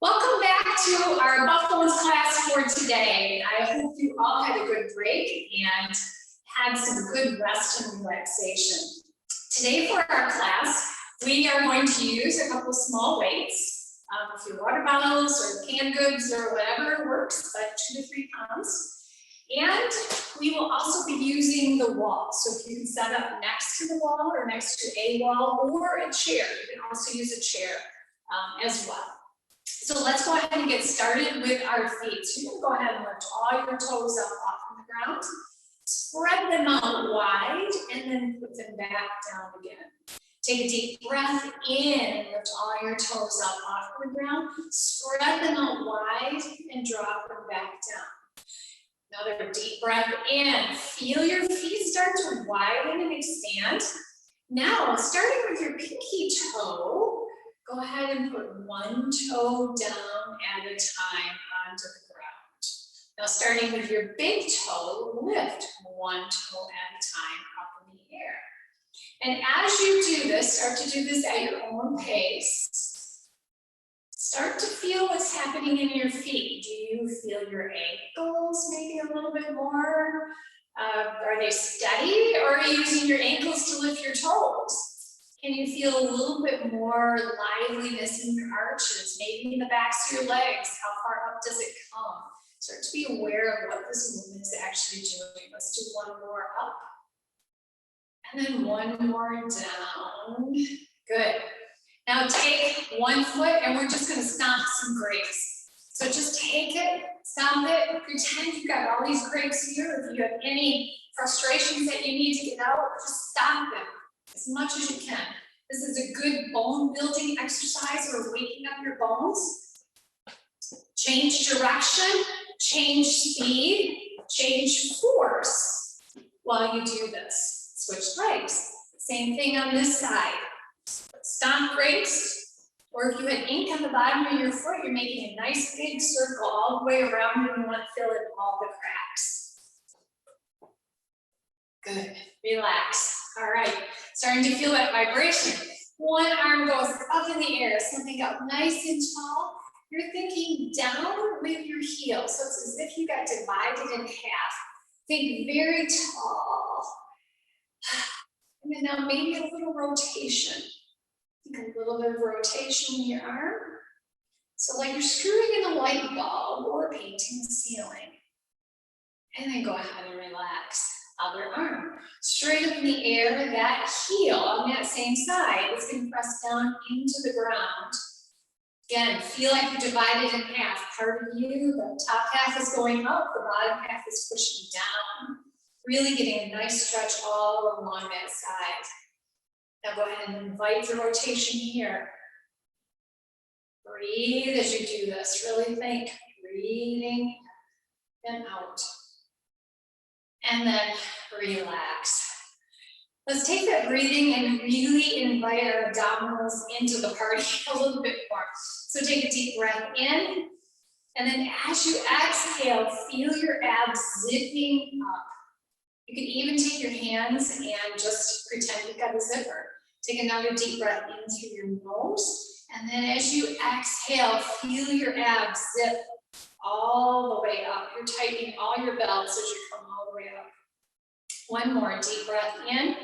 Welcome back to our Buff Bones class for today. I hope you all had a good break and had some good rest and relaxation. Today for our class, we are going to use a couple small weights, a few water bottles or canned goods or whatever works, but 2 to 3 pounds. And we will also be using the wall. So if you can set up next to the wall or next to a wall or a chair, you can also use a chair as well. So let's go ahead and get started with our feet. So you're gonna go ahead and lift all your toes up off of the ground, spread them out wide, and then put them back down again. Take a deep breath in, lift all your toes up off of the ground, spread them out wide, and drop them back down. Another deep breath in, feel your feet start to widen and expand. Now, starting with your pinky toe, go ahead and put one toe down at a time onto the ground. Now, starting with your big toe, lift one toe at a time up in the air. And as you do this, start to do this at your own pace. Start to feel what's happening in your feet. Do you feel your ankles maybe a little bit more? Are they steady, or are you using your ankles to lift your toes? Can you feel a little bit more liveliness in your arches, maybe in the backs of your legs? How far up does it come? Start to be aware of what this movement is actually doing. Let's do one more up. And then one more down. Good. Now take one foot and we're just going to stomp some grapes. So just take it, stomp it, pretend you've got all these grapes here. If you have any frustrations that you need to get out, just stomp them as much as you can. This is a good bone building exercise or waking up your bones. Change direction, change speed, change force while you do this. Switch legs. Same thing on this side. Stomp grapes, or if you had ink on the bottom of your foot, you're making a nice big circle all the way around and you want to fill in all the cracks. Good, relax. All right, starting to feel that vibration. One arm goes up in the air, something up nice and tall. You're thinking down with your heel, so it's as if you got divided in half. Think very tall. And then now maybe a little rotation. Think a little bit of rotation in your arm. So like you're screwing in a light bulb or painting the ceiling. And then go ahead and relax. Other arm. Straight up in the air, that heel on that same side is going to press down into the ground. Again, feel like you're divided in half. Part of you, the top half is going up, the bottom half is pushing down. Really getting a nice stretch all along that side. Now go ahead and invite the rotation here. Breathe as you do this. Really think. Breathing and out. And then relax. Let's take that breathing and really invite our abdominals into the party a little bit more. So take a deep breath in. And then as you exhale, feel your abs zipping up. You can even take your hands and just pretend you've got a zipper. Take another deep breath in through your nose. And then as you exhale, feel your abs zip all the way up. You're tightening all your belts as you come all the way up. One more deep breath in.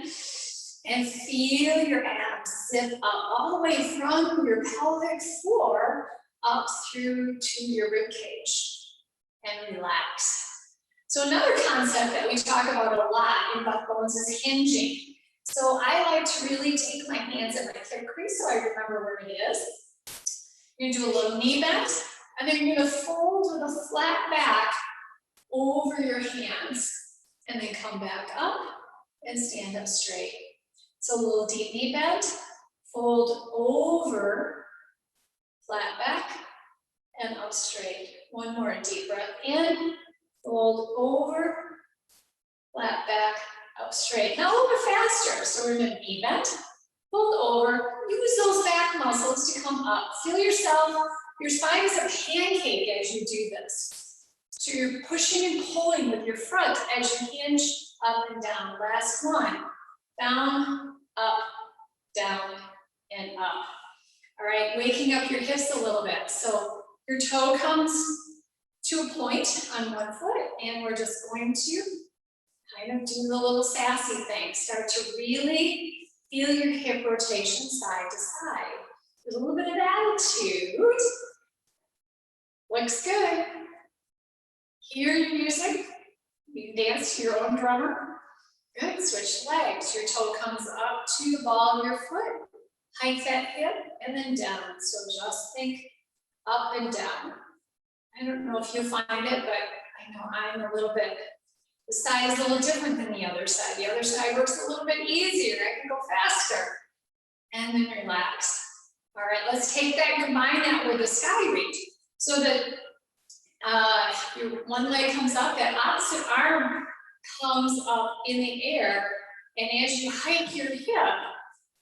And feel your abs zip up all the way from your pelvic floor up through to your rib cage. And relax. So another concept that we talk about a lot in Buff Bones is hinging. So I like to really take my hands at my hip crease so I remember where it is. You're gonna do a little knee bend, and then you're gonna fold with a flat back over your hands, and then come back up and stand up straight. So a little deep knee bend, fold over, flat back, and up straight. One more deep breath in. Fold over, flat back, up straight. Now a little bit faster. So we're going to knee bend, fold over, use those back muscles to come up. Feel yourself, your spine is a pancake as you do this. So you're pushing and pulling with your front as you hinge up and down. Last one. Down, and up. All right, waking up your hips a little bit. So Your toe comes to a point on one foot, and we're just going to kind of do the little sassy thing. Start to really feel your hip rotation side to side. With a little bit of attitude. Looks good. Hear your music. You can dance to your own drummer. Good, switch legs. Your toe comes up to the ball of your foot. Hike that hip and then down. So just think up and down. I don't know if you'll find it, but I know I'm a little bit, the side is a little different than the other side. The other side works a little bit easier. I can go faster. And then relax. All right, let's take that and combine that with the sky reach. So that your one leg comes up, that opposite arm comes up in the air. And as you hike your hip,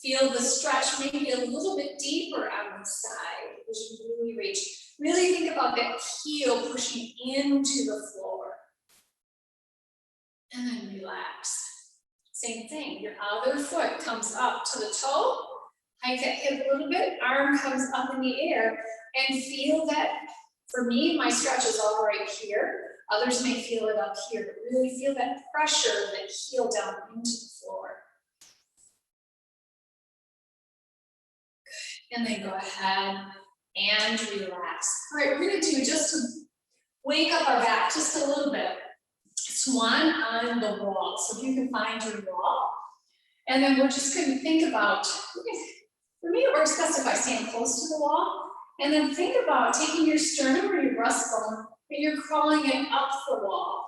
feel the stretch maybe a little bit deeper on the side as you really reach. Really think about that heel pushing into the floor. And then relax. Same thing, your other foot comes up to the toe, hike that hip a little bit, arm comes up in the air, and feel that, for me, my stretch is all right here. Others may feel it up here, but really feel that pressure, that heel down into the floor. And then go ahead and relax. All right, we're gonna do, just to wake up our back just a little bit, swan on the wall. So if you can find your wall. And then we're just gonna think about, for me it works best if I stand close to the wall. And then think about taking your sternum or your breastbone and you're crawling it up the wall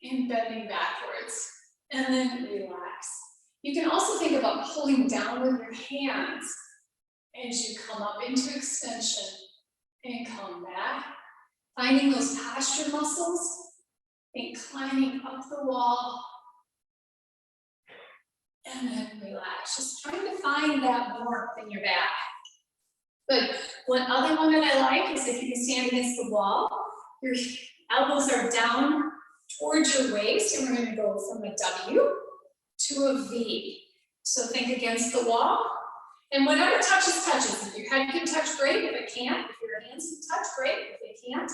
and bending backwards. And then relax. You can also think about pulling down with your hands as you come up into extension and come back. Finding those posture muscles and climbing up the wall. And then relax. Just trying to find that warmth in your back. Good. One other one that I like is if you can stand against the wall, your elbows are down towards your waist, and we're going to go from a W to a V. So think against the wall. And whatever touches, touches. If your head can touch, great. If it can't, if your hands can touch, great. If they can't,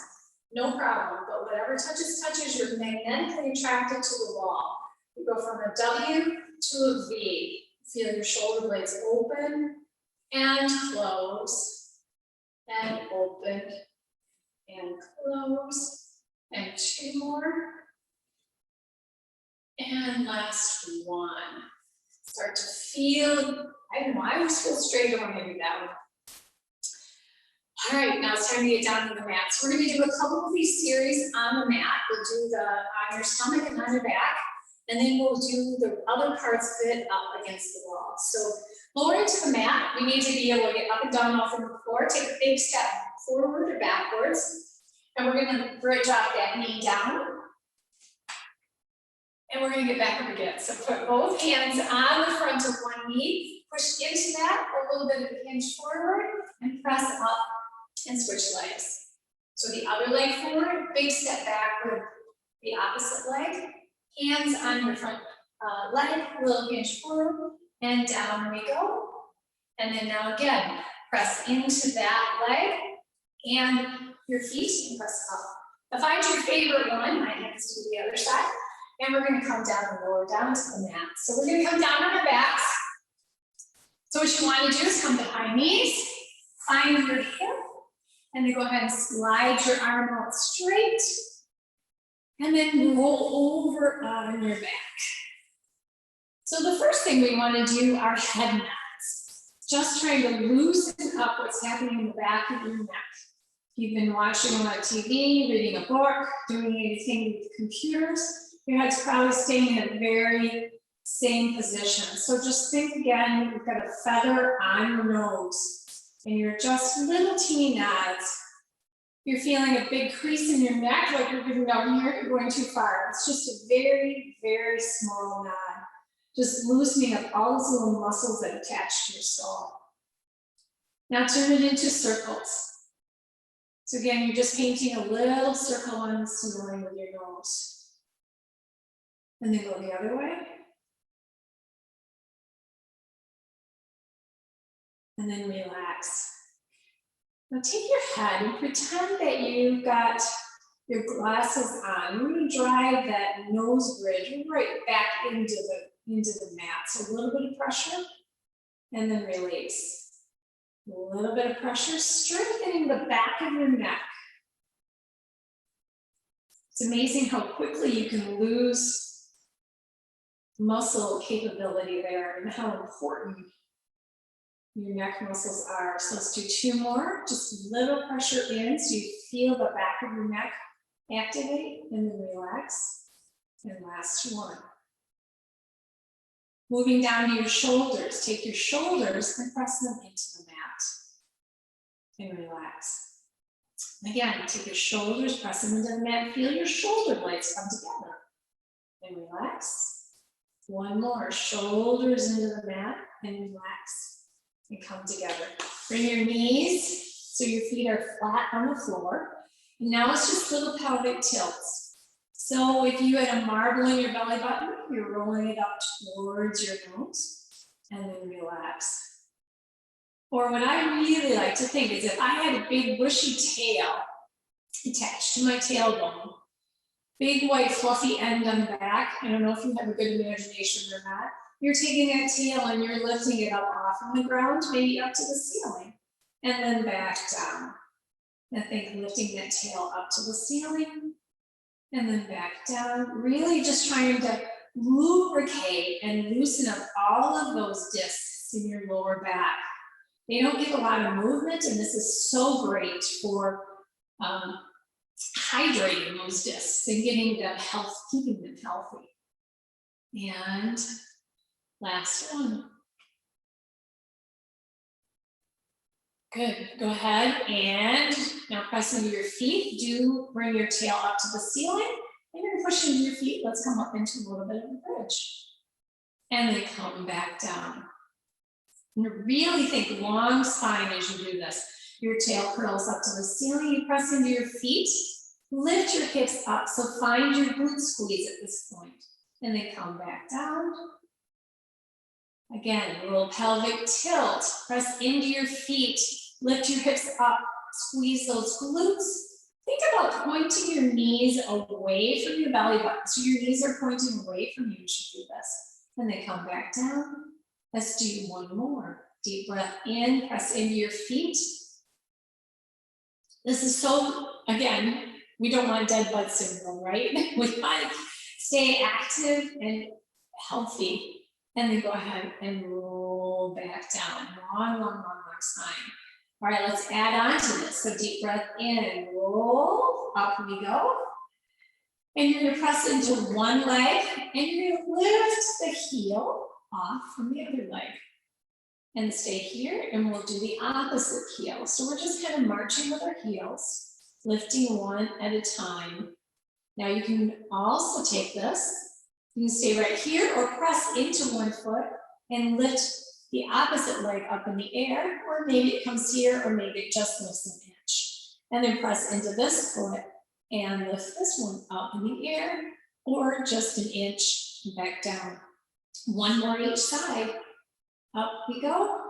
no problem. But whatever touches, touches, you're magnetically attracted to the wall. You go from a W to a V. Feel your shoulder blades open and close, and open and close, and two more. And last one. Start to feel, I don't know, I always feel straight on maybe that one. All right, now it's time to get down to the mat. So we're going to do a couple of these series on the mat. We'll do the on your stomach and on your back, and then we'll do the other parts of it up against the wall. So lower into the mat, we need to be able to get up and down off the floor. Take a big step forward or backwards, and we're going to drop that knee down. And we're going to get back up again. So put both hands on the front of one knee, push into that, a little bit of a hinge forward, and press up and switch legs. So the other leg forward, big step back with the opposite leg. Hands on your front leg, a little hinge forward, and down we go. And then now again, press into that leg and your feet and press up. Find your favorite one. My hands to the other side. And we're going to come down and lower down to the mat. So we're going to come down on our backs. So what you want to do is come to high knees, find your hip, and then go ahead and slide your arm out straight. And then roll over on your back. So the first thing we want to do are head nods. Just trying to loosen up what's happening in the back of your neck. If you've been watching on TV, reading a book, doing anything with computers, your head's probably staying in a very same position. So just think again, you've got a feather on your nose and you're just little teeny nods. You're feeling a big crease in your neck, like you're getting down here, you're going too far. It's just a very, very small nod. Just loosening up all those little muscles that attach to your skull. Now turn it into circles. So again, you're just painting a little circle on the ceiling with your nose. And then go the other way. And then relax. Now take your head and pretend that you've got your glasses on. We're going to drive that nose bridge right back into the mat. So a little bit of pressure and then release. A little bit of pressure, strengthening the back of your neck. It's amazing how quickly you can lose muscle capability there and how important your neck muscles are. So let's do 2 more. Just a little pressure in so you feel the back of your neck activate and then relax. And last one. Moving down to your shoulders. Take your shoulders and press them into the mat. And relax. Again, take your shoulders, press them into the mat. Feel your shoulder blades come together. And relax. One more. Shoulders into the mat and relax. And come together. Bring your knees so your feet are flat on the floor. And now it's just little pelvic tilts. So if you had a marble in your belly button, you're rolling it up towards your nose and then relax. Or what I really like to think is if I had a big bushy tail attached to my tailbone, big white fluffy end on the back, I don't know if you have a good imagination or not, you're taking that tail and you're lifting it up off of the ground, maybe up to the ceiling, and then back down. And think lifting that tail up to the ceiling, and then back down, really just trying to lubricate and loosen up all of those discs in your lower back. They don't get a lot of movement, and this is so great for hydrating those discs and getting them health, keeping them healthy. And last one. Good, go ahead and now press into your feet. Do bring your tail up to the ceiling. And you're gonna push into your feet. Let's come up into a little bit of a bridge. And then come back down. And really think long spine as you do this. Your tail curls up to the ceiling. You press into your feet. Lift your hips up. So find your glute squeeze at this point. And then come back down. Again, a little pelvic tilt. Press into your feet. Lift your hips up. Squeeze those glutes. Think about pointing your knees away from your belly button. So your knees are pointing away from you as you do this. And then come back down. Let's do one more. Deep breath in, press into your feet. This is so, again, we don't want dead bud syndrome, right? We want to stay active and healthy. And then go ahead and roll back down. Long spine. All right, let's add on to this. So deep breath in and roll. Up we go. And you're going to press into one leg. And you're going to lift the heel off from the other leg. And stay here. And we'll do the opposite heel. So we're just kind of marching with our heels. Lifting one at a time. Now you can also take this. You can stay right here or press into one foot and lift the opposite leg up in the air, or maybe it comes here, or maybe it just lifts an inch. And then press into this foot and lift this one up in the air, or just an inch and back down. One more each side. Up we go.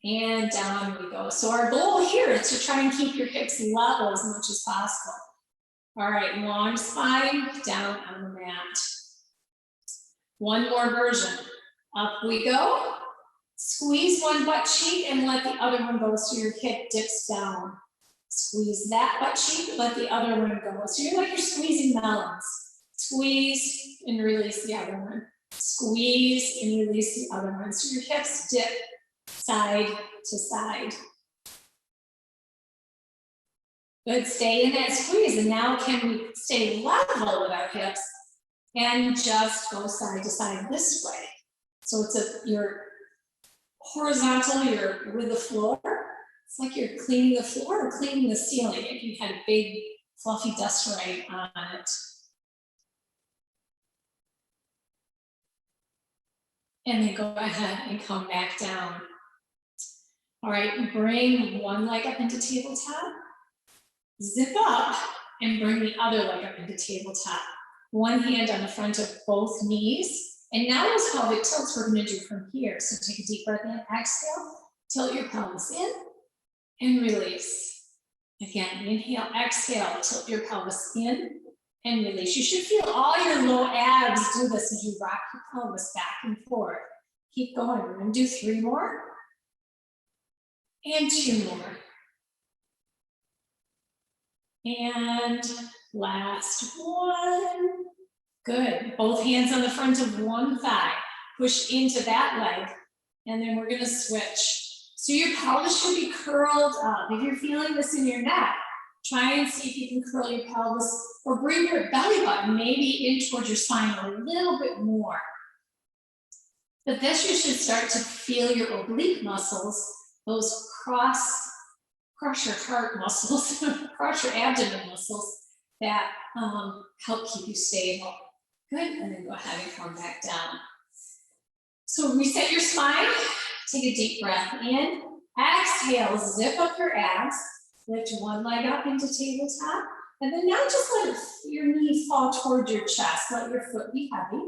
And down we go. So our goal here is to try and keep your hips level as much as possible. All right, long spine, down on the mat. One more version. Up we go. Squeeze one butt cheek and let the other one go so your hip dips down. Squeeze that butt cheek, let the other one go. So you're like you're squeezing melons. Squeeze and release the other one. Squeeze and release the other one. So your hips dip side to side. Good, stay in that squeeze. And now can we stay level with our hips and just go side to side this way. So you're horizontal, you're with the floor. It's like you're cleaning the floor or cleaning the ceiling if you had a big fluffy dust mite on it. And then go ahead and come back down. All right, bring one leg up into tabletop. Zip up and bring the other leg up into tabletop. One hand on the front of both knees. And now those pelvic tilts we're going to do from here. So take a deep breath in, exhale, tilt your pelvis in, and release. Again, inhale, exhale, tilt your pelvis in and release. You should feel all your low abs do this as you rock your pelvis back and forth. Keep going. We're going to do 3 more and 2 more. And last one. Good. Both hands on the front of one thigh. Push into that leg. And then we're going to switch. So your pelvis should be curled up. If you're feeling this in your neck, try and see if you can curl your pelvis or bring your belly button maybe in towards your spine a little bit more. But this, you should start to feel your oblique muscles, those cross your heart muscles, cross your abdomen muscles that help keep you stable. Good, and then go ahead and come back down. So reset your spine, take a deep breath in, exhale, zip up your abs, lift one leg up into tabletop, and then now just let your knee fall toward your chest, let your foot be heavy,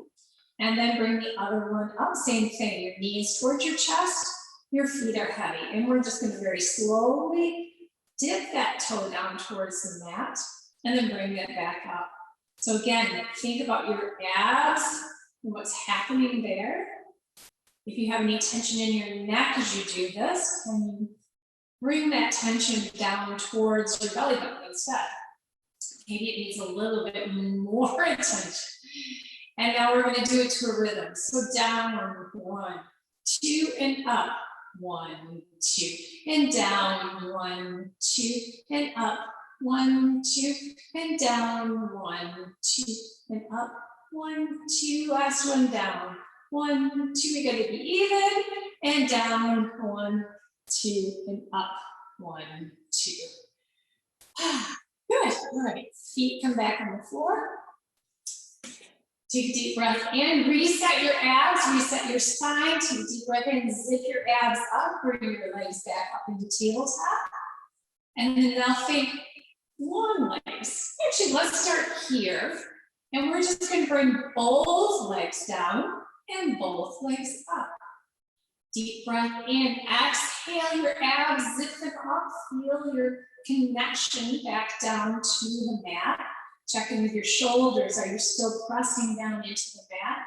and then bring the other one up, same thing, your knees towards your chest, your feet are heavy, and we're just going to very slowly dip that toe down towards the mat, and then bring it back up. So again, think about your abs and what's happening there. If you have any tension in your neck as you do this, then bring that tension down towards your belly button instead. Maybe it needs a little bit more attention. And now we're going to do it to a rhythm. So down, 1, 2, and up. 1, 2, and down. 1, 2, and up. 1, 2, and down. 1, 2, and up. 1, 2, last one down. 1, 2, we got to be even, and down. 1, 2, and up. 1, 2. Good. All right. Feet come back on the floor. Take a deep breath in. Reset your abs. Reset your spine. Take a deep breath in. Zip your abs up. Bring your legs back up into tabletop. And then now think long legs. Actually, let's start here. And we're just going to bring both legs down and both legs up. Deep breath in. Exhale your abs. Zip them up. Feel your connection back down to the mat. Check in with your shoulders. Are you still pressing down into the mat?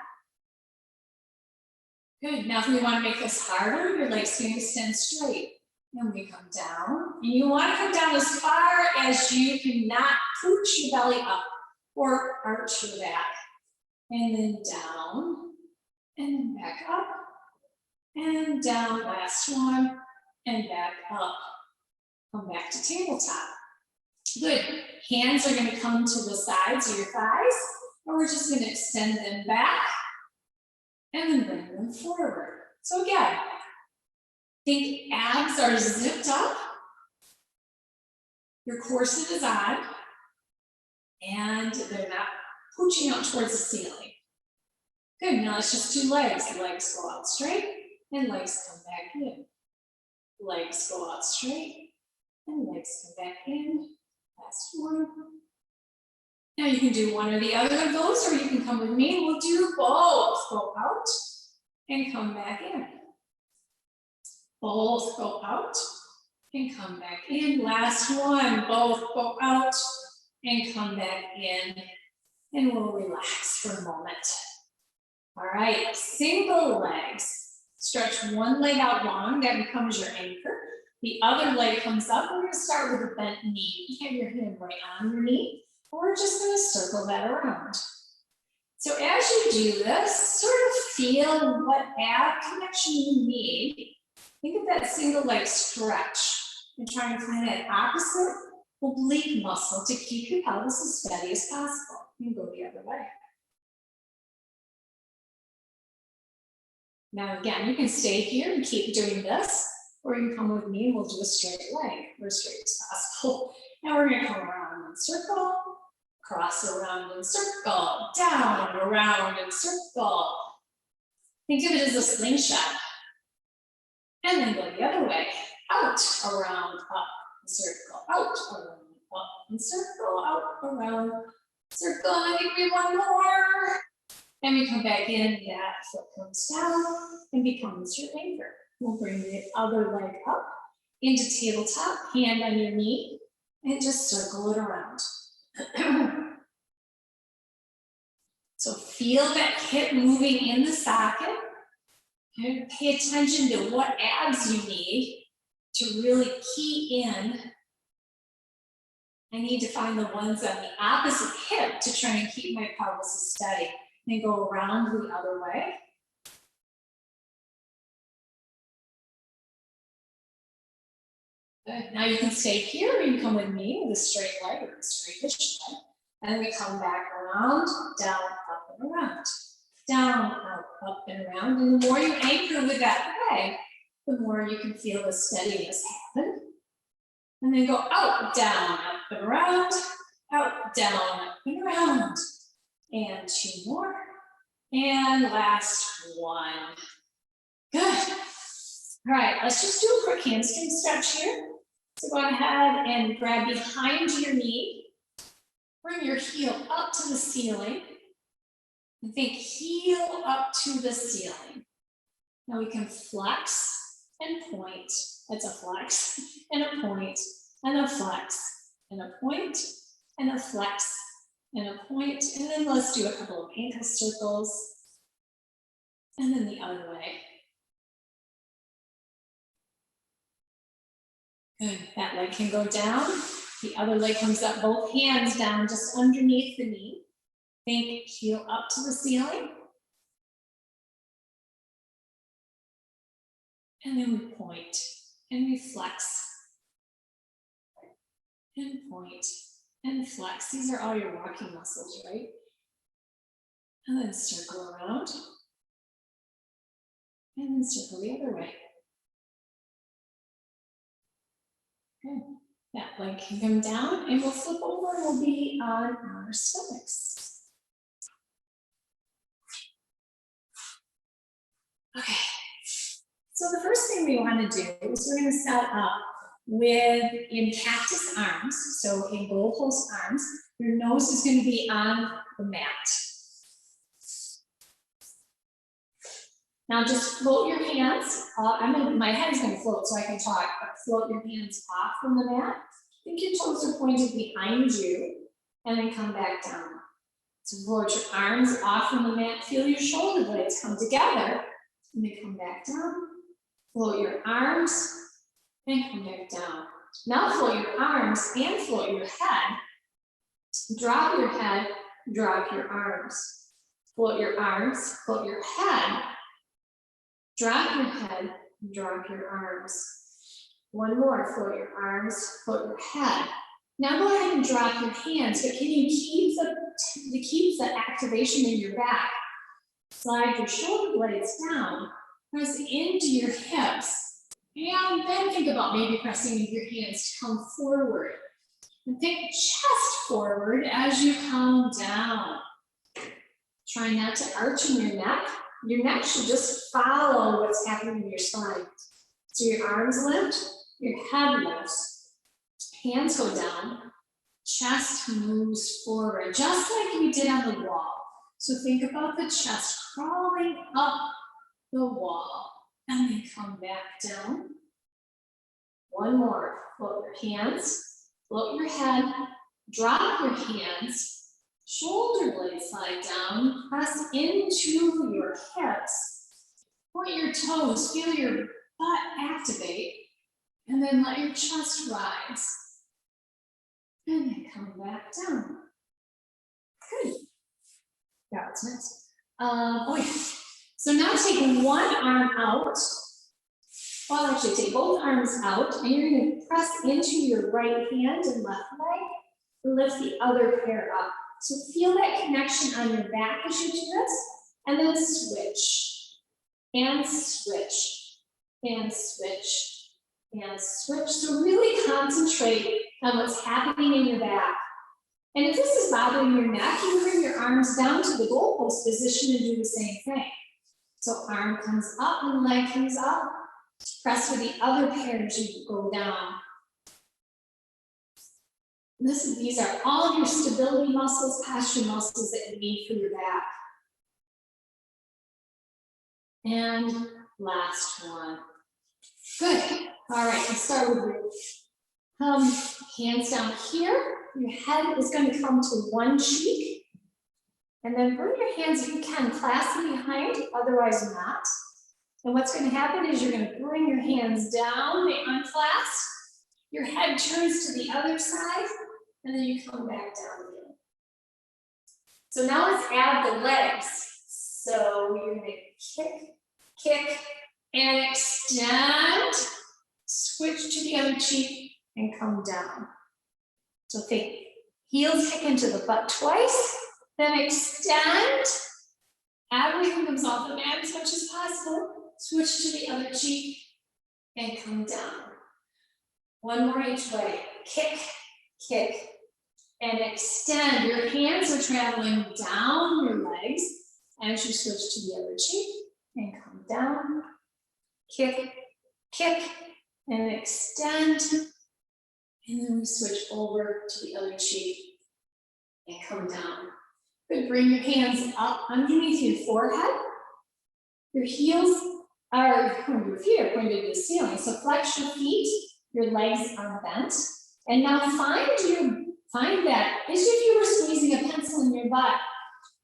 Good. Now if we want to make this harder, your legs can extend straight. And we come down. And you want to come down as far as you cannot pooch your belly up or arch your back. And then down. And then back up. And down. Last one. And back up. Come back to tabletop. Good. Hands are going to come to the sides of your thighs, and we're just going to extend them back and then bring them forward. So again, think abs are zipped up, your corset is on, and they're not pooching out towards the ceiling. Good. Now it's just 2 legs. Legs go out straight, and legs come back in. Legs go out straight, and legs come back in. Last one. Now you can do one or the other of those, or you can come with me. We'll do both. Go out and come back in. Both go out and come back in. Last one. Both go out and come back in. And we'll relax for a moment. All right. Single legs. Stretch one leg out long. That becomes your anchor. The other leg comes up. We're going to start with a bent knee. You have your hand right on your knee. We're just going to circle that around. So as you do this, sort of feel what ab connection you need. Think of that single leg stretch and try and find that opposite oblique muscle to keep your pelvis as steady as possible. You can go the other way. Now again, you can stay here and keep doing this. Or you can come with me and we'll do a straight leg, or as straight as possible. Now we're going to come around and circle, cross around and circle, down, around and circle. Think of it as a slingshot. And then go the other way, out, around, up, and circle, out, around, up, and circle, out, around, circle. And I think we want more. And we come back in, that foot comes down and becomes your anchor. We'll bring the other leg up into tabletop, hand on your knee, and just circle it around. So feel that hip moving in the socket. And pay attention to what abs you need to really key in. I need to find the ones on the opposite hip to try and keep my pelvis steady. And go around the other way. Good. Now you can stay here, or you can come with me with a straight leg or a straight-ish leg. And we come back around, down, up, and around. Down, up, and around. And the more you anchor with that leg, the more you can feel the steadiness happen. And then go out, down, up, and around. Out, down, up, and around. And 2 more. And last one. Good. All right, let's just do a quick hamstring stretch here. So go ahead and grab behind your knee. Bring your heel up to the ceiling. And think heel up to the ceiling. Now we can flex and point. That's a flex and a point and a flex and a point and a flex and a point. And then let's do a couple of ankle circles. And then the other way. Good. That leg can go down. The other leg comes up, both hands down just underneath the knee. Think heel up to the ceiling. And then we point and we flex. And point and flex. These are all your walking muscles, right? And then circle around. And then circle the other way. Good. That leg can come down and we'll flip over and we'll be on our stomachs. Okay. So the first thing we want to do is we're going to set up in cactus arms. So in goalpost arms, your nose is going to be on the mat. Now just float your hands. My head is going to float so I can talk, but float your hands off from the mat. Think your toes are pointed behind you, and then come back down. So float your arms off from the mat. Feel your shoulder blades come together, and then come back down. Float your arms, and come back down. Now float your arms and float your head. Drop your head, drop your arms. Float your arms, float your head. Drop your head, drop your arms. One more, float your arms, float your head. Now go ahead and drop your hands, but can you keep the activation in your back? Slide your shoulder blades down, press into your hips, and then think about maybe pressing your hands to come forward. And think chest forward as you come down. Try not to arch in your neck. Your neck should just follow what's happening in your spine. So your arms lift, your head lifts, hands go down, chest moves forward, just like we did on the wall. So think about the chest crawling up the wall, and then come back down. One more, float your hands, float your head, drop your hands, shoulder blades slide down, press into your hips, point your toes, feel your butt activate, and then let your chest rise. And then come back down. Good. Yeah, what's next? So now take one arm out. Well, actually take both arms out, and you're going to press into your right hand and left leg, and lift the other pair up. So feel that connection on your back as you do this, and then switch, and switch, and switch, and switch. So really concentrate on what's happening in your back. And if this is bothering your neck, you can bring your arms down to the goalpost position and do the same thing. So arm comes up and leg comes up. Press with the other pair as you go down. These are all of your stability muscles, posture muscles that you need for your back. And last one. Good. All right, let's start with your hands down here. Your head is going to come to one cheek. And then bring your hands, if you can, clasp them behind, otherwise not. And what's going to happen is you're going to bring your hands down, they unclasp. Your head turns to the other side, and then you come back down again. So now let's add the legs. So you're going to kick, and extend. Switch to the other cheek and come down. So think, heels kick into the butt twice, then extend. Everything comes off the mat as much as possible. Switch to the other cheek and come down. One more each way. Kick, and extend. Your hands are traveling down your legs as you switch to the other cheek and come down. Kick, and extend. And then we switch over to the other cheek and come down. Good, bring your hands up underneath your forehead. Your heels are, your feet are pointed to the ceiling. So flex your feet, your legs are bent. And now find that, as if you were squeezing a pencil in your butt.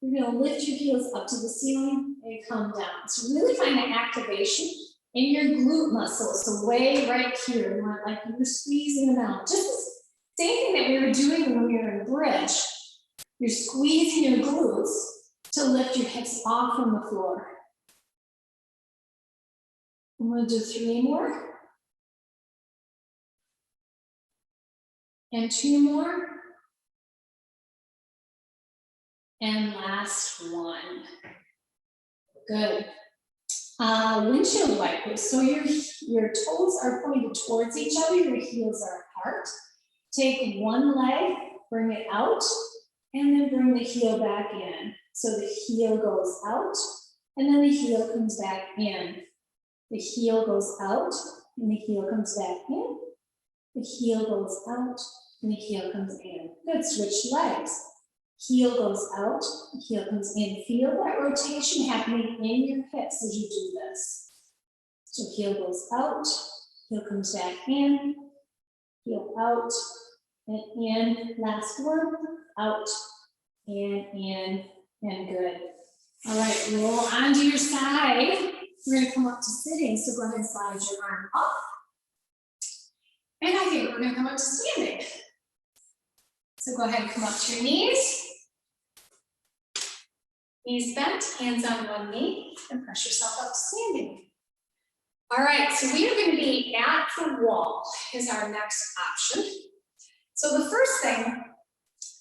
You're gonna lift your heels up to the ceiling and come down. So really find the activation in your glute muscles, so way right here. You want like you were squeezing them out. Just the same thing that we were doing when we were in bridge. You're squeezing your glutes to lift your hips off from the floor. I'm going to do 3 more. And 2 more. And last one. Good. Windshield wipers. So your toes are pointed towards each other, your heels are apart. Take one leg, bring it out, and then bring the heel back in. So the heel goes out, and then the heel comes back in. The heel goes out, and the heel comes back in. The heel goes out, and the heel comes in. Good, switch legs. Heel goes out, heel comes in. Feel that rotation happening in your hips as you do this. So heel goes out, heel comes back in, heel out, and in. Last one, out, and in, and good. All right, roll onto your side. We're gonna come up to sitting, so go ahead and slide your arm up. And I think we're gonna come up to standing. So go ahead and come up to your knees. Knees bent, hands on one knee, and press yourself up to standing. All right, so we are going to be at the wall is our next option. So the first thing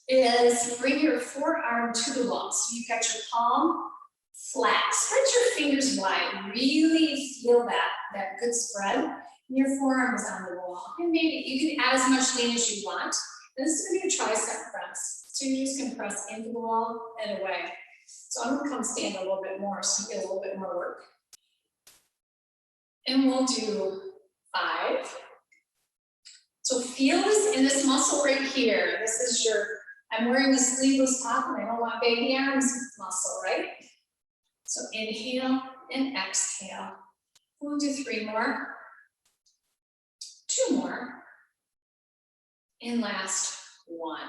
is bring your forearm to the wall. So you've got your palm flat. Spread your fingers wide. Really feel that good spread. Your forearm is on the wall. And maybe you can add as much lean as you want. And this is going to be a tricep press. So you're just going to press into the wall and away. So I'm going to come stand a little bit more so you get a little bit more work. And we'll do 5. So feel this in this muscle right here. This is your, I'm wearing the sleeveless top and I don't want baby arms muscle, right? So inhale and exhale. We'll do 3 more. 2 more. And last 1.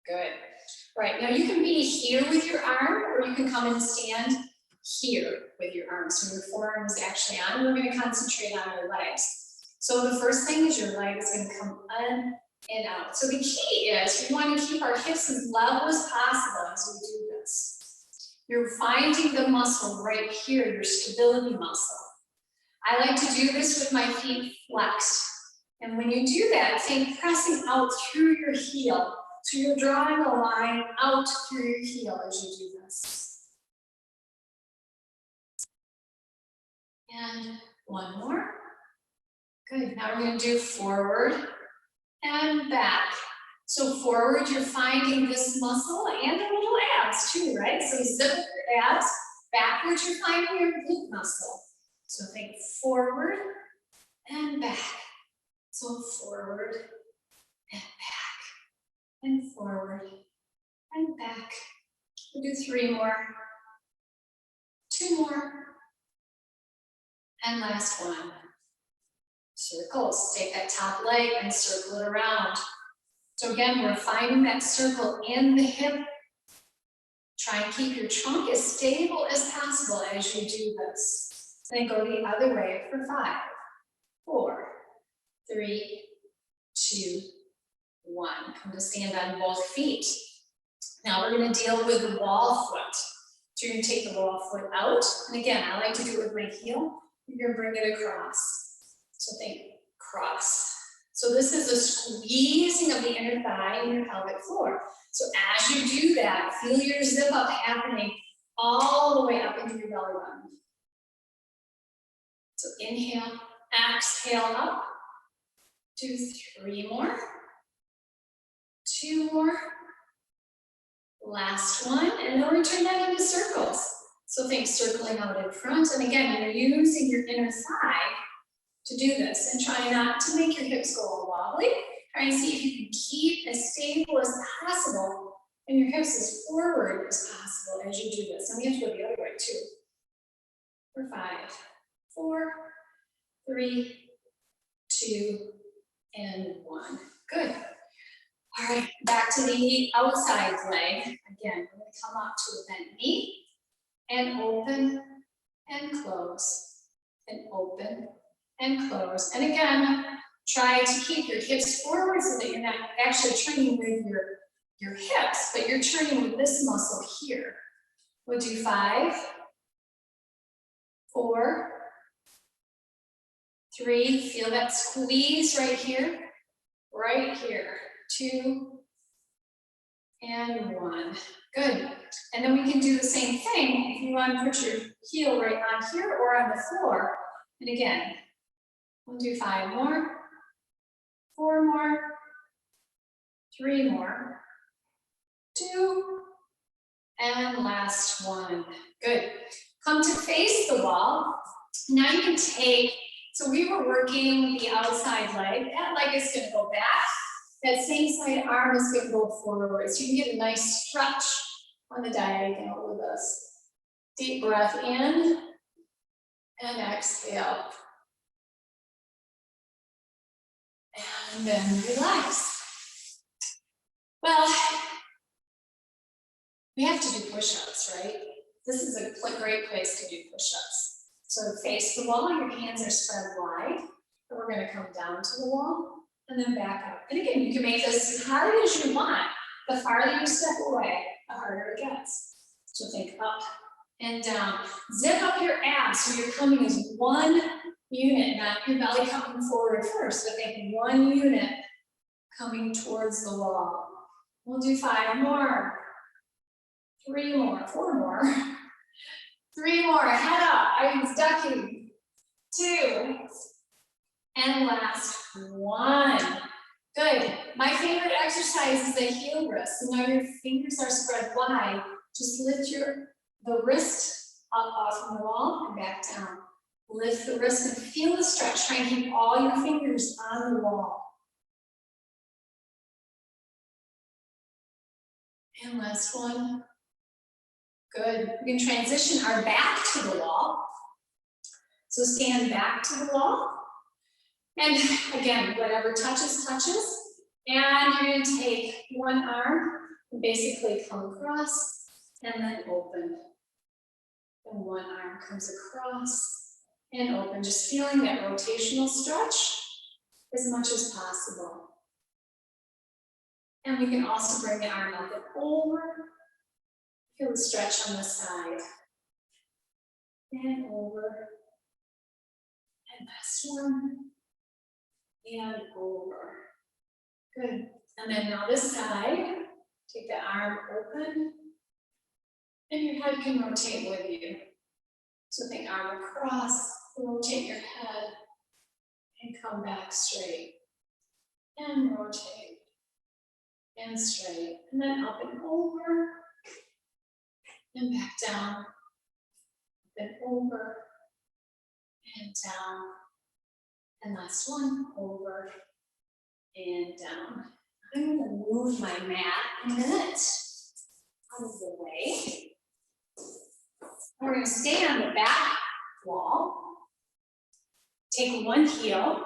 Good. Right, now you can be here with your arm or you can come and stand here with your arm. So your forearm is actually on. We're going to concentrate on your legs. So the first thing is your leg is going to come in and out. So the key is we want to keep our hips as level as possible as we do this. You're finding the muscle right here, your stability muscle. I like to do this with my feet flexed. And when you do that, think pressing out through your heel. So you're drawing a line out through your heel as you do this. And 1 more. Good, now we're going to do forward and back. So forward, you're finding this muscle and the little abs too, right? So zip your abs. Backwards, you're finding your glute muscle. So think forward and back. So forward and back. And forward and back. We'll do 3 more. 2 more. And last 1. circles. Take that top leg and circle it around. So again, we're finding that circle in the hip. Try and keep your trunk as stable as possible as you do this. Then go the other way for 5, 4, 3, 2, 1. Come to stand on both feet. Now we're going to deal with the wall foot. So you're going to take the wall foot out. And again, I like to do it with my heel. You're going to bring it across. So think cross. So this is a squeezing of the inner thigh and your pelvic floor. So as you do that, feel your zip up happening all the way up into your belly button. So inhale, exhale up. Do 3 more. 2 more. Last one, and then we turn that into circles. So think circling out in front, and again, you're using your inner thigh to do this, and try not to make your hips go all wobbly. Try and see if you can keep as stable as possible, and your hips as forward as possible as you do this. And we have to go the other way too. For 5, 4, 3, 2, and 1. Good. All right, back to the outside leg. Again, we're going to come up to a bent knee and open and close and open and close. And again, try to keep your hips forward so that you're not actually turning with your hips, but you're turning with this muscle here. We'll do 5, 4, 3. Feel that squeeze right here, 2, and 1. Good. And then we can do the same thing if you want to put your heel right on here or on the floor. And again, we'll do 5 more, 4 more, 3 more, 2, and last one. Good. Come to face the wall. Now you can take, so we were working the outside leg. That leg is going to go back. That same side arm is going to go forward. So you can get a nice stretch on the diagonal with this. Deep breath in and exhale. And then relax. Well, we have to do push-ups, right? This is a great place to do push-ups. So face the wall, your hands are spread wide. And we're going to come down to the wall and then back up. And again, you can make this as hard as you want. The farther you step away, the harder it gets. So think up and down. Zip up your abs so you're coming as one unit, not your belly coming forward first, but think one unit coming towards the wall. We'll do 5 more, 3 more, 4 more, 3 more, head up, I'm ducking, 2, and last 1. Good. My favorite exercise is the heel rest. So now your fingers are spread wide. Just lift the wrist up off from the wall and back down. Lift the wrist and feel the stretch. Try and keep all your fingers on the wall. And last one. Good. We can transition our back to the wall. So stand back to the wall. And again, whatever touches, touches. And you're going to take one arm and basically come across and then open. And one arm comes across and open. Just feeling that rotational stretch as much as possible. And we can also bring the arm up and over. Feel the stretch on the side. And over. And last one. And over. Good. And then now this side, take the arm open, and your head can rotate with you. So think arm across, rotate your head, and come back straight. And rotate, and straight. And then up and over, and back down, up and over, and down. And last one, over and down. I'm going to move my mat a minute out of the way. We're going to stay on the back wall. Take one heel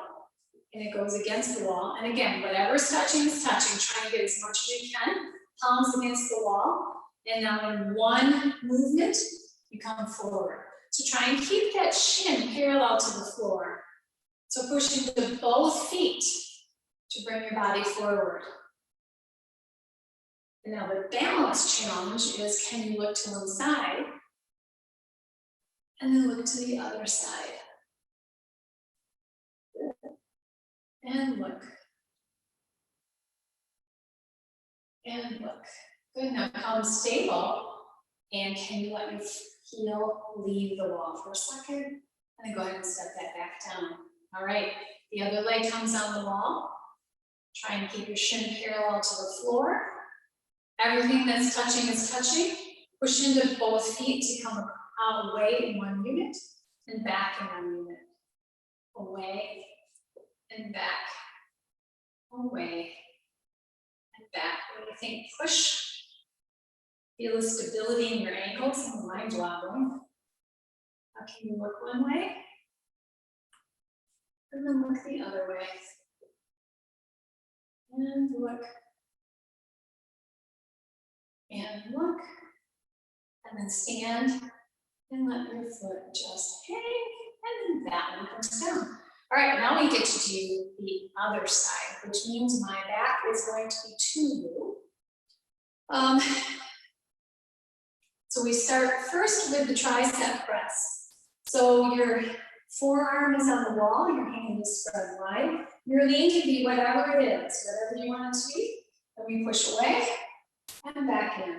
and it goes against the wall. And again, whatever's touching is touching. Try and get as much as you can, palms against the wall. And now in one movement, you come forward. So try and keep that shin parallel to the floor. So push into both feet to bring your body forward. And now the balance challenge is, can you look to one side and then look to the other side? And look. And look. Good, now come stable. And can you let your heel leave the wall for a second? And then go ahead and step that back down. All right, the other leg comes on the wall. Try and keep your shin parallel to the floor. Everything that's touching is touching. Push into both feet to come away in one unit and back in one unit. Away and back. Away and back. When you think push, feel the stability in your ankles and mind wobbling. How can you look one way? And then look the other way. And look. And look. And then stand and let your foot just hang. And then that one comes down. All right, now we get to do the other side, which means my back is going to be to you. So we start first with the tricep press. So your forearm is on the wall, your hand is spread wide. Your knee can be whatever it is, whatever you want it to be. Then we push away and back in.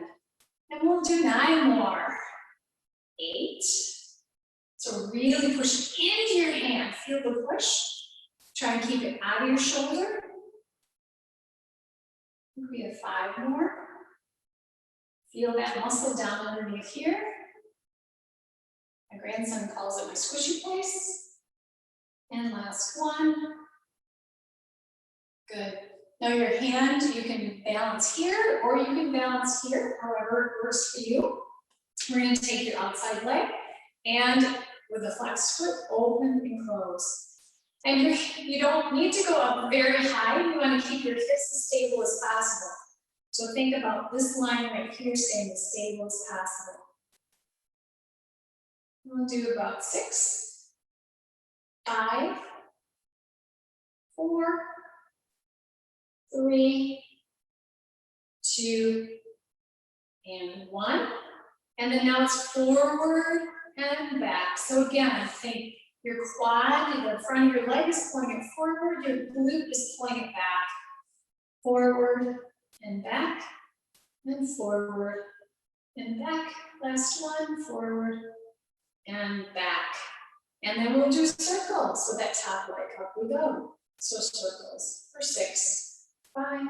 And we'll do 9 more. 8. So really push into your hand. Feel the push. Try and keep it out of your shoulder. We have 5 more. Feel that muscle down underneath here. My grandson calls it my squishy place. And last one. Good. Now your hand, you can balance here or you can balance here, however it works for you. We're going to take your outside leg and with a flexed foot, open and close. And you don't need to go up very high. You want to keep your hips as stable as possible. So think about this line right here staying as stable as possible. We'll do about 6, 5, 4, 3, 2, and 1. And then now it's forward and back. So again, think your quad, the front of your leg is pulling it forward, your glute is pulling it back. Forward and back, and forward and back. Last one, forward and back. And then we'll do circles with that top leg. Up we go. So circles for 6, 5,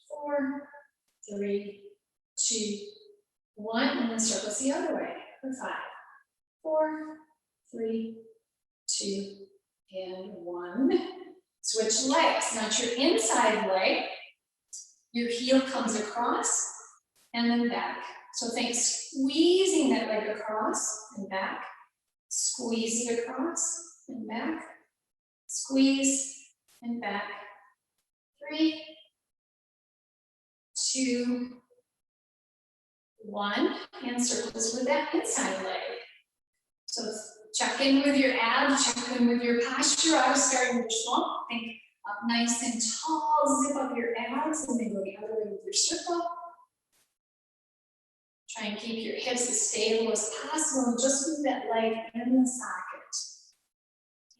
4, 3, 2, 1, and then circles the other way for 5, 4, 3, 2, and 1. Switch legs. Now it's your inside leg. Your heel comes across and then back. So think squeezing that leg across and back. Squeeze it across and back. Squeeze and back. 3, 2, 1. And circles with that inside leg. So check in with your abs, check in with your posture. I was starting with your schwung. Think up nice and tall, zip up your abs, and then go the other way with your circle. Try and keep your hips as stable as possible, and just move that leg in the socket.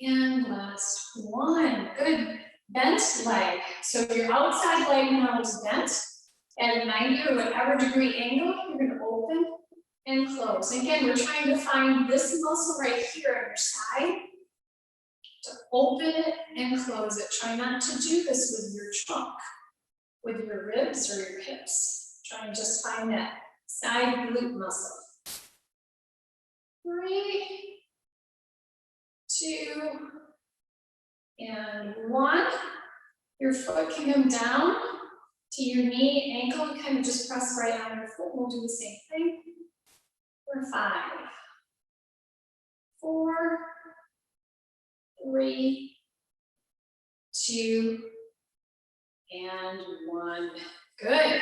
And last one, good. Bent leg. So your outside leg now is bent at a 90 or whatever degree angle. You're going to open and close. And again, we're trying to find this muscle right here on your side to open it and close it. Try not to do this with your trunk, with your ribs or your hips. Try and just find that side glute muscle. 3, 2, and 1. Your foot can come down to your knee, ankle, kind of just press right on your foot. We'll do the same thing. For 5, 4, 3, 2, and 1. Good.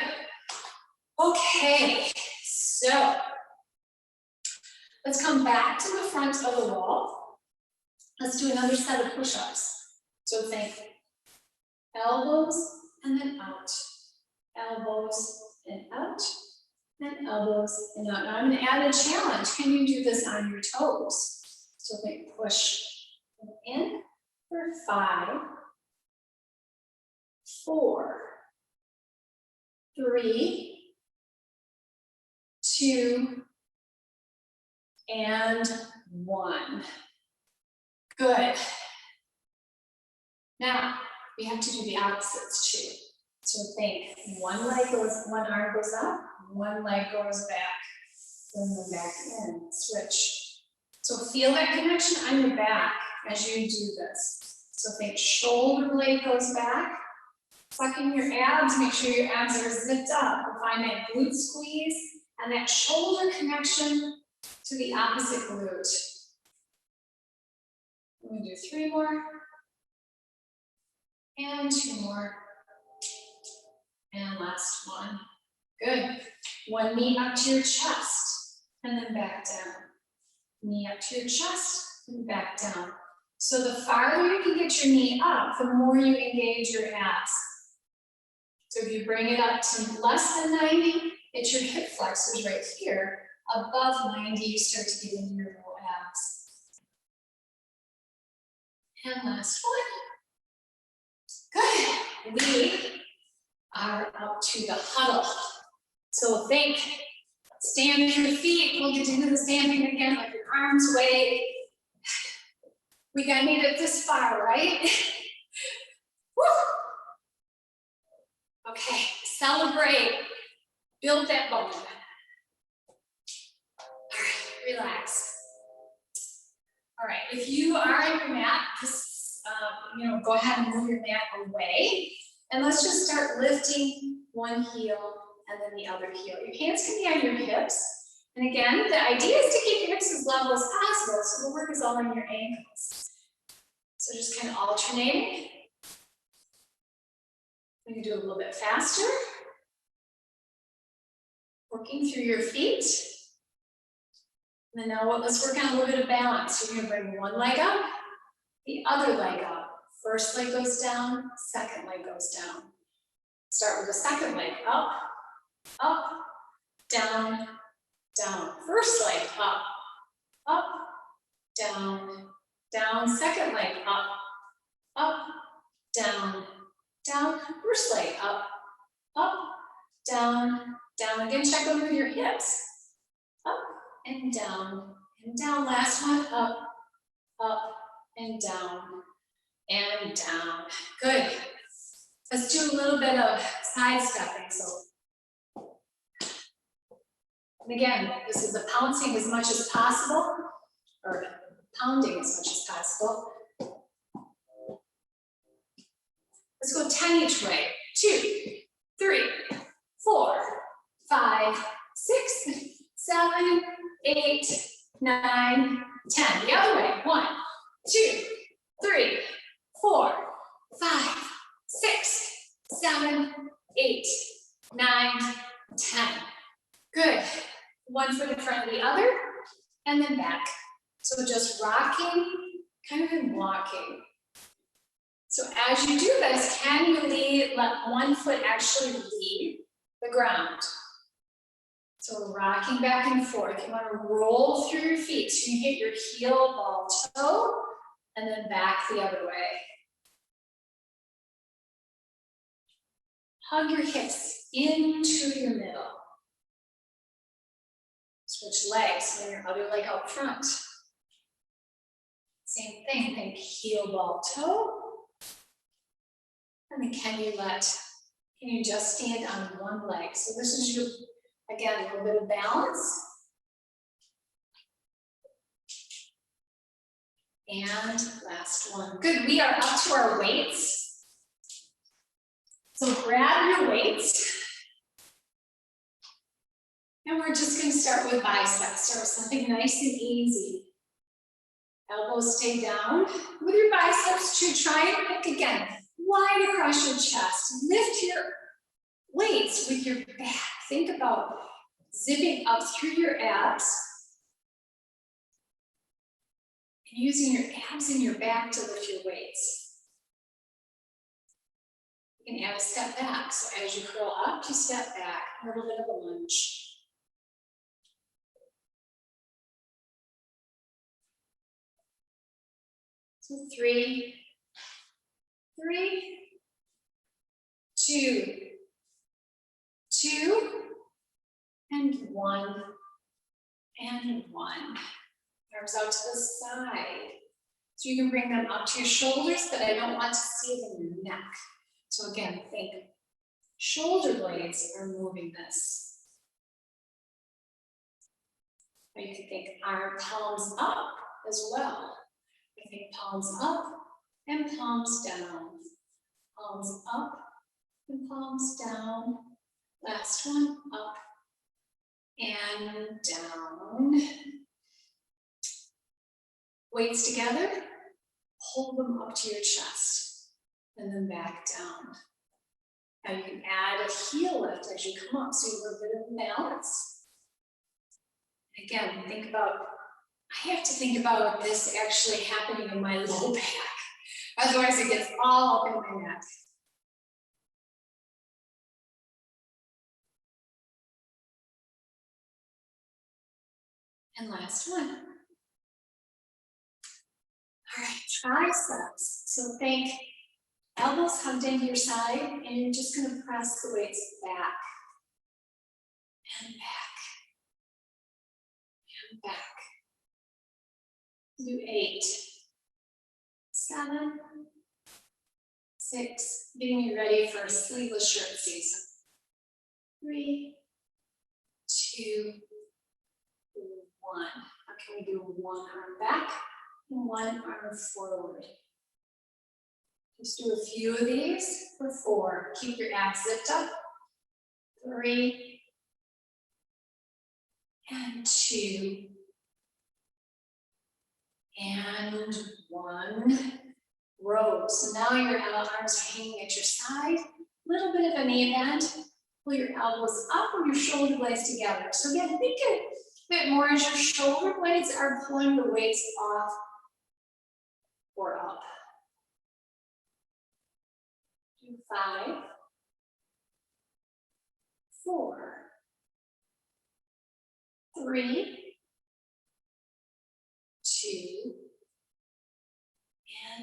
Okay, so let's come back to the front of the wall. Let's do another set of push-ups. So think elbows and then out, elbows and out, and elbows and out. Now I'm going to add a challenge. Can you do this on your toes? So think push in for 5, 4, 3, 2, and 1. Good. Now, we have to do the opposites too. So think one arm goes up, one leg goes back, then go back in, switch. So feel that connection on your back as you do this. So think shoulder blade goes back, suck in your abs, make sure your abs are zipped up. Find that glute squeeze and that shoulder connection to the opposite glute. We're going to do 3 more. And 2 more. And last one. Good. One knee up to your chest and then back down. Knee up to your chest and back down. So the farther you can get your knee up, the more you engage your abs. So if you bring it up to less than 90, it's your hip flexors right here. Above 90, you start to get into your low abs. And last one. Good. We are up to the huddle. So think, stand your feet. We'll get into the standing again, like your arms wave. We got made it this far, right? Woo. Okay, celebrate. Build that bone. All right, relax. All right, if you are on your mat, just go ahead and move your mat away. And let's just start lifting one heel and then the other heel. Your hands can be on your hips. And again, the idea is to keep your hips as level as possible, so the work is all on your ankles. So just kind of alternating. We can do it a little bit faster. Working through your feet. And then now let's work on a little bit of balance. You're going to bring one leg up, the other leg up. First leg goes down, second leg goes down. Start with the second leg, up, up, down, down. First leg, up, down, down. Second leg, up, down, down. First leg, up, down, down. Again, check over with your hips. Up and down, and down. Last one, up, and down. And down. Good. Let's do a little bit of side stepping. So, and again, this is the pouncing as much as possible, or pounding as much as possible. Let's go 10 each way. 2, 3, 4, 5, 6, 7, 8, 9, 10. The other way. 1, 2, 3, 4, 5, 6, 7, 8, 9, 10. Good. One foot in front of the other, and then back. So just rocking, kind of in walking. So as you do this, can you let one foot actually lead the ground? So rocking back and forth. You want to roll through your feet. So you hit your heel, ball, toe, and then back the other way. Hug your hips into your middle. Switch legs, bring your other leg out front. Same thing, think heel, ball, toe. And then can you just stand on one leg? So this is your, again, a little bit of balance. And last one. Good, we are up to our weights. So grab your weights. And we're just going to start with biceps. Start with something nice and easy. Elbows stay down with your biceps to try and pick again. across your chest. Lift your weights with your back. Think about zipping up through your abs and using your abs and your back to lift your weights. You can add a step back. So as you curl up, you step back, a little bit of a lunge. So 3, 2, 2, and 1, and 1. Arms out to the side. So you can bring them up to your shoulders, but I don't want to see them in your neck. So again, think shoulder blades are moving this. Or you can think arm palms up as well. I think palms up and palms down. Palms up and palms down. Last one, up and down. Weights together, hold them up to your chest, and then back down. Now you can add a heel lift as you come up, so you have a bit of balance. Again, think about, I have to think about this actually happening in my low back. Otherwise it gets all up in my neck. And last one. All right, triceps. So think elbows hugged into your side, and you're just going to press the weights back and back and back. Do 8, 7, 6, getting you ready for a sleeveless shirt season. 3, 2, 1. How can we do one arm back and one arm forward? Just do a few of these for 4. Keep your abs zipped up. 3 and 2 and 1. Row. So now your arms are hanging at your side. A little bit of a knee bend. Pull your elbows up and your shoulder blades together. So again, think a bit more as your shoulder blades are pulling the weights off or up. Do 5, 4, 3, 2,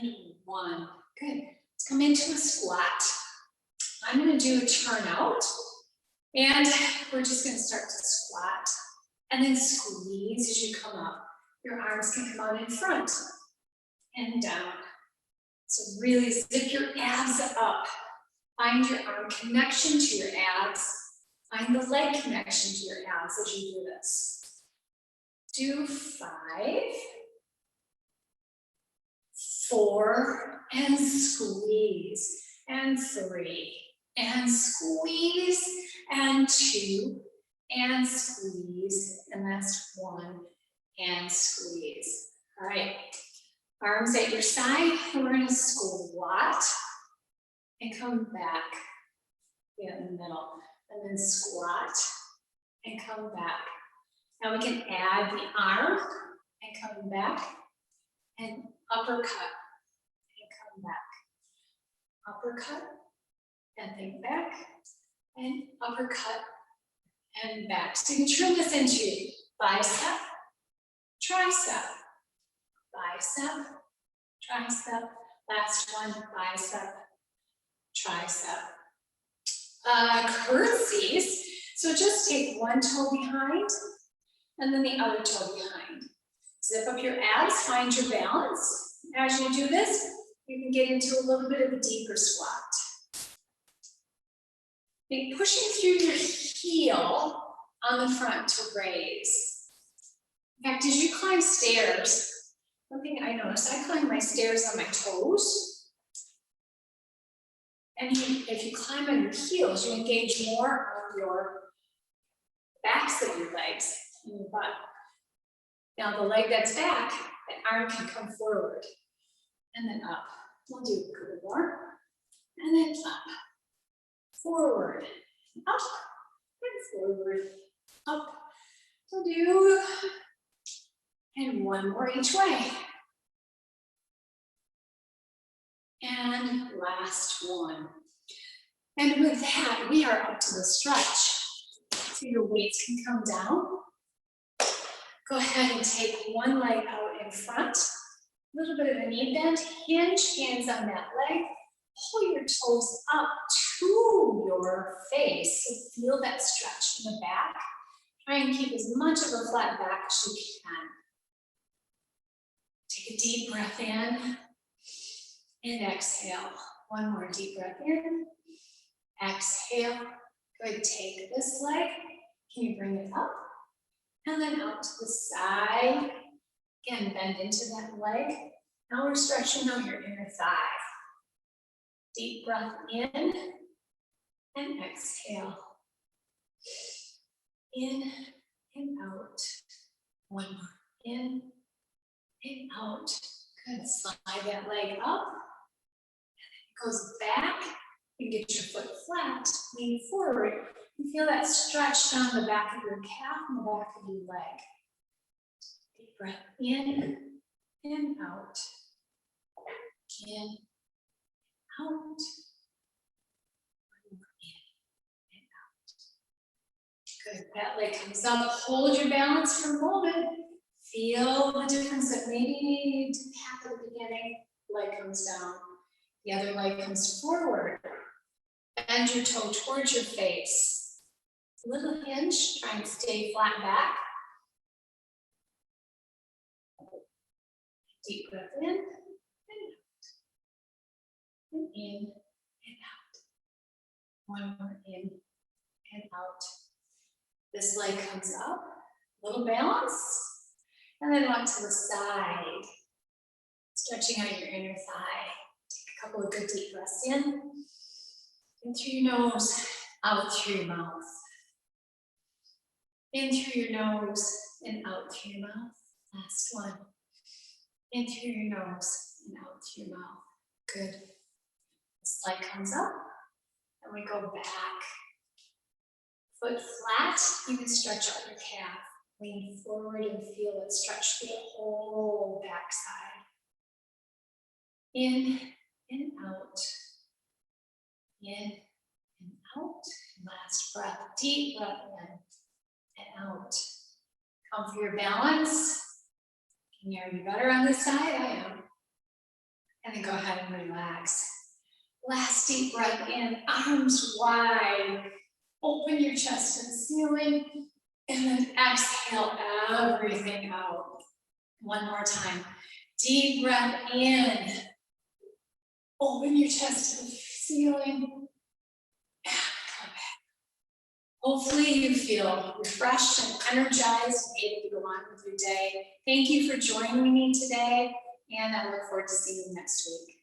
and 1. Good. Let's come into a squat. I'm going to do a turnout, and we're just going to start to squat and then squeeze as you come up. Your arms can come out in front and down. So really zip your abs up. Find your arm connection to your abs. Find the leg connection to your abs as you do this. Do 5, 4, and squeeze, and 3, and squeeze, and 2, and squeeze, and that's 1, and squeeze. All right, arms at your side, and we're gonna squat, and come back, get in the middle, and then squat, and come back. Now we can add the arm, and come back, and uppercut, and come back. Uppercut, and think back, and uppercut, and back. So you can turn this into bicep, tricep, bicep, tricep. Last one, bicep, tricep. Curtsies. So just take one toe behind, and then the other toe behind. Zip up your abs, find your balance. As you do this, you can get into a little bit of a deeper squat. Think pushing through your heel on the front to raise. In fact, as you climb stairs, one thing I noticed, I climb my stairs on my toes. And if you climb on your heels, you engage more of your backs of your legs and your butt. Now the leg that's back, that arm can come forward and then up. We'll do a couple more. and then up, forward, up, and forward, up. So do, and one more each way. And last one. And with that, we are up to the stretch. So your weights can come down. Go ahead and take one leg out in front. A little bit of a knee bend, hinge, hands on that leg. Pull your toes up to your face. So feel that stretch in the back. Try and keep as much of a flat back as you can. Take a deep breath in and exhale. One more deep breath in. Exhale. Good. Take this leg. Can you bring it up? And then out to the side. Again, bend into that leg. Now we're stretching out your inner thigh. Deep breath in and exhale. In and out. One more. In and out. Good. Slide that leg up. And then it goes back. You get your foot flat. Lean forward. You feel that stretch down the back of your calf and the back of your leg. Deep breath in and out. In, out. In and out. Good. That leg comes up. Hold your balance for a moment. Feel the difference that maybe didn't happen at the beginning. Leg comes down. The other leg comes forward. Bend your toe towards your face. Little hinge, try and stay flat back. Deep breath in and out. And in and out. One more in and out. This leg comes up, little balance, and then on to the side. Stretching out your inner thigh. Take a couple of good deep breaths in through your nose, out through your mouth. In through your nose and out through your mouth. Last one. In through your nose and out through your mouth. Good. This leg comes up and we go back. Foot flat, you can stretch out your calf. Lean forward and feel it stretch through the whole backside. In and out. In and out. Last breath. Deep breath in. And out. Come for your balance. Are you better on this side? I am. And then go ahead and relax. Last deep breath in, arms wide. Open your chest to the ceiling. And then exhale everything out. One more time. Deep breath in. Open your chest to the ceiling. Hopefully you feel refreshed and energized and able to go on with your day. Thank you for joining me today, and I look forward to seeing you next week.